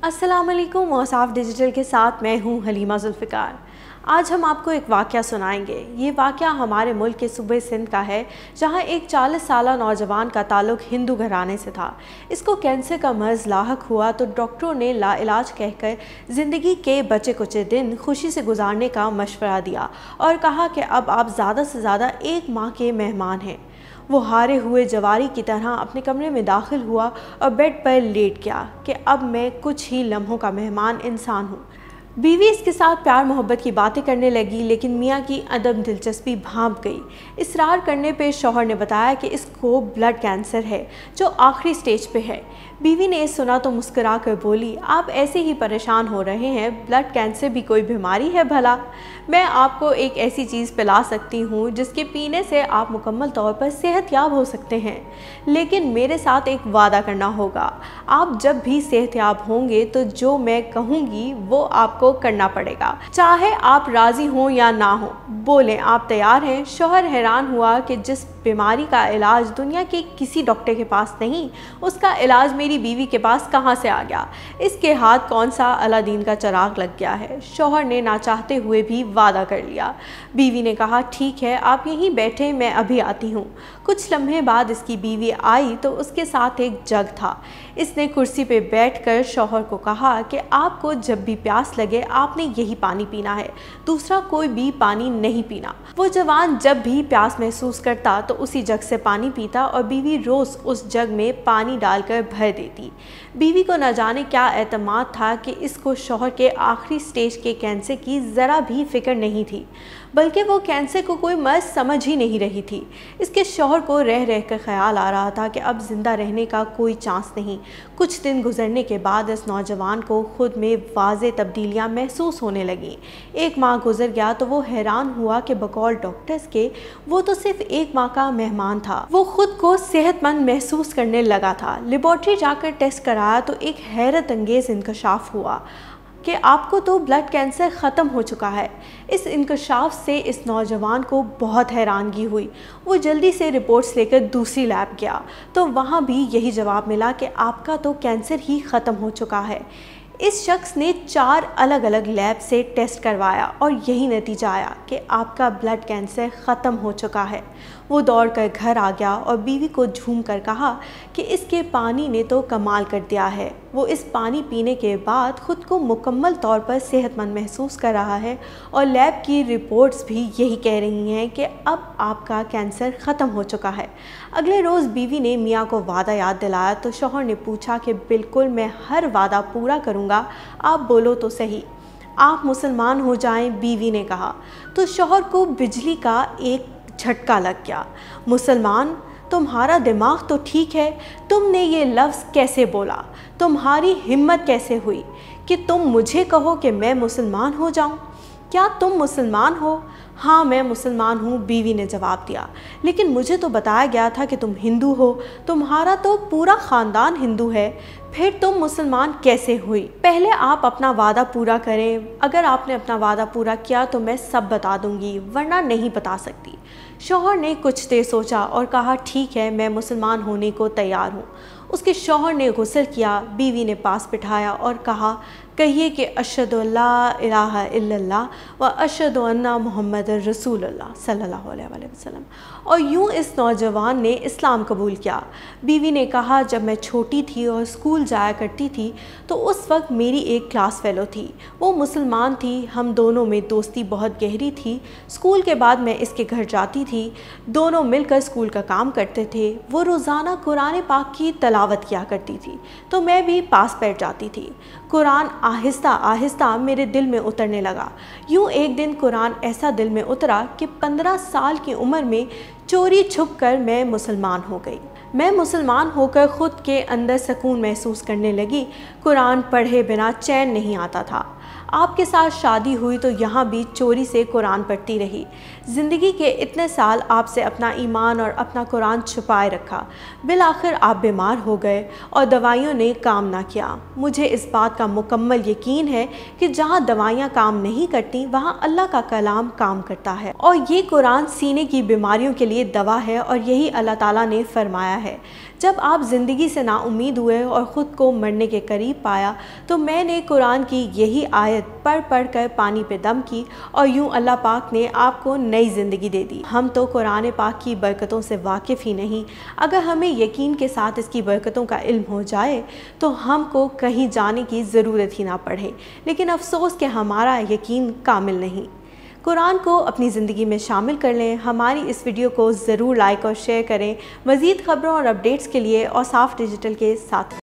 अस्सलाम वालेकुम। औसाफ डिजिटल के साथ मैं हूं हलीमा जुल्फ़िकार। आज हम आपको एक वाक़या सुनाएंगे। ये वाक़या हमारे मुल्क के सूबे सिंध का है, जहां एक 40 साला नौजवान का ताल्लुक़ हिंदू घराने से था। इसको कैंसर का मर्ज़ लाहक हुआ तो डॉक्टरों ने लाइलाज कहकर ज़िंदगी के बचे कुचे दिन खुशी से गुजारने का मशवरा दिया और कहा कि अब आप ज़्यादा से ज़्यादा 1 माह के मेहमान हैं। वो हारे हुए जवारी की तरह अपने कमरे में दाखिल हुआ और बेड पर लेट गया कि अब मैं कुछ ही लम्हों का मेहमान इंसान हूँ। बीवी इसके साथ प्यार मोहब्बत की बातें करने लगी, लेकिन मियाँ की अदम दिलचस्पी भांप गई। इसरार करने पे शौहर ने बताया कि इसको ब्लड कैंसर है जो आखिरी स्टेज पे है। बीवी ने सुना तो मुस्कुरा कर बोली, आप ऐसे ही परेशान हो रहे हैं, ब्लड कैंसर भी कोई बीमारी है भला? मैं आपको एक ऐसी चीज़ पिला सकती हूँ जिसके पीने से आप मुकम्मल तौर पर सेहतयाब हो सकते हैं, लेकिन मेरे साथ एक वादा करना होगा। आप जब भी सेहतयाब होंगे तो जो मैं कहूँगी वो आपको करना पड़ेगा, चाहे आप राज़ी हों या ना हो। बोलें, आप तैयार हैं? शौहर हैरान हुआ कि जिस बीमारी का इलाज दुनिया के किसी डॉक्टर के पास नहीं, उसका इलाज मेरी बीवी के पास कहाँ से आ गया? इसके हाथ कौन सा अलादीन का चिराग लग गया है? शौहर ने ना चाहते हुए भी वादा कर लिया। बीवी ने कहा, ठीक है, आप यहीं बैठे, मैं अभी आती हूँ। कुछ लम्हे बाद इसकी बीवी आई तो उसके साथ एक जग था। इसने कुर्सी पे बैठकर शौहर को कहा कि आपको जब भी प्यास लगे आपने यही पानी पीना है, दूसरा कोई भी पानी नहीं पीना। वो जवान जब भी प्यास महसूस करता तो उसी जग से पानी पीता और बीवी रोज़ उस जग में पानी डालकर भर देती। बीवी को न जाने क्या एतमाद था कि इसको शौहर के आखिरी स्टेज के कैंसर की ज़रा भी फिक्र नहीं थी, बल्कि वो कैंसर को कोई मर्ज़ समझ ही नहीं रही थी। इसके शौहर को रह रह कर ख्याल आ रहा था कि अब ज़िंदा रहने का कोई चांस नहीं। कुछ दिन गुजरने के बाद इस नौजवान को खुद में वाज़े तब्दीलियाँ महसूस होने लगीं। 1 माह गुजर गया तो वो हैरान हुआ कि बकौल डॉक्टर्स के वो तो सिर्फ 1 माह का मेहमान था। वो खुद को सेहतमंद महसूस करने लगा था। लेबॉर्ट्री जाकर टेस्ट कराया तो एक हैरत अंगेज़ इंकशाफ हुआ कि आपको तो ब्लड कैंसर ख़त्म हो चुका है। इस इंकशाफ से इस नौजवान को बहुत हैरानगी हुई। वो जल्दी से रिपोर्ट्स लेकर दूसरी लैब गया तो वहाँ भी यही जवाब मिला कि आपका तो कैंसर ही ख़त्म हो चुका है। इस शख्स ने 4 अलग अलग लैब से टेस्ट करवाया और यही नतीजा आया कि आपका ब्लड कैंसर ख़त्म हो चुका है। वो दौड़कर घर आ गया और बीवी को झूम कर कहा कि इसके पानी ने तो कमाल कर दिया है। वो इस पानी पीने के बाद ख़ुद को मुकम्मल तौर पर सेहतमंद महसूस कर रहा है और लैब की रिपोर्ट्स भी यही कह रही हैं कि अब आपका कैंसर ख़त्म हो चुका है। अगले रोज़ बीवी ने मियाँ को वादा याद दिलाया तो शौहर ने पूछा कि बिल्कुल, मैं हर वादा पूरा करूँगा, आप बोलो तो सही। आप मुसलमान हो जाएं, बीवी ने कहा तो शौहर को बिजली का एक झटका लग गया। मुसलमान? तुम्हारा दिमाग तो ठीक है, तुमने ये लफ्ज़ कैसे बोला? तुम्हारी हिम्मत कैसे हुई कि तुम मुझे कहो कि मैं मुसलमान हो जाऊं? क्या तुम मुसलमान हो? हाँ, मैं मुसलमान हूँ, बीवी ने जवाब दिया, लेकिन मुझे तो बताया गया था कि तुम हिंदू हो, तुम्हारा तो पूरा ख़ानदान हिंदू है, फिर तुम मुसलमान कैसे हुई? पहले आप अपना वादा पूरा करें, अगर आपने अपना वादा पूरा किया तो मैं सब बता दूंगी, वरना नहीं बता सकती। शौहर ने कुछ देर सोचा और कहा, ठीक है, मैं मुसलमान होने को तैयार हूँ। उसके शौहर ने गुस्ल किया, बीवी ने पास बिठाया और कहा, कहिए कि अशहदु अल्ला इलाहा इल्लल्लाह व अशहदु अन्ना मुहम्मद रसूलुल्लाह सल्लल्लाहु अलैहि वसल्लम। और यूँ इस नौजवान ने इस्लाम कबूल किया। बीवी ने कहा, जब मैं छोटी थी और स्कूल जाया करती थी तो उस वक्त मेरी एक क्लास फेलो थी, वो मुसलमान थी, हम दोनों में दोस्ती बहुत गहरी थी। स्कूल के बाद मैं इसके घर जाती थी, दोनों मिलकर स्कूल का काम करते थे। वो रोज़ाना कुरान पाक की तलावत किया करती थी तो मैं भी पास बैठ जाती थी। कुरान आहिस्ता आहिस्ता मेरे दिल में उतरने लगा। यूँ एक दिन कुरान ऐसा दिल में उतरा कि 15 साल की उम्र में चोरी छुप कर मैं मुसलमान हो गई। मैं मुसलमान होकर ख़ुद के अंदर सुकून महसूस करने लगी। कुरान पढ़े बिना चैन नहीं आता था। آپ کے ساتھ شادی ہوئی تو یہاں بھی چوری سے قرآن پڑھتی رہی۔ زندگی کے اتنے سال آپ سے اپنا ایمان اور اپنا قرآن چھپائے رکھا۔ بالآخر آپ بیمار ہو گئے اور دوائیوں نے کام نہ کیا۔ مجھے اس بات کا مکمل یقین ہے کہ جہاں دوائیاں کام نہیں کرتی وہاں اللہ کا کلام کام کرتا ہے، اور یہ قرآن سینے کی بیماریوں کے لیے دوا ہے، اور یہی اللہ تعالیٰ نے فرمایا ہے۔ جب آپ زندگی سے نا امید ہوئے اور خود کو مرنے کے قریب پایا تو میں نے قرآن کی یہی آیت پڑھ کر پانی پہ دم کی، اور یوں اللہ پاک نے آپ کو نئی زندگی دے دی۔ ہم تو قرآن پاک کی برکتوں سے واقف ہی نہیں۔ اگر ہمیں یقین کے ساتھ اس کی برکتوں کا علم ہو جائے تو ہم کو کہیں جانے کی ضرورت ہی نہ پڑے، لیکن افسوس کہ ہمارا یقین کامل نہیں۔ قرآن کو اپنی زندگی میں شامل کر لیں۔ ہماری اس ویڈیو کو ضرور لائک اور شیئر کریں۔ مزید خبروں اور اپڈیٹس کے لیے اوصاف ڈیجیٹل کے ساتھ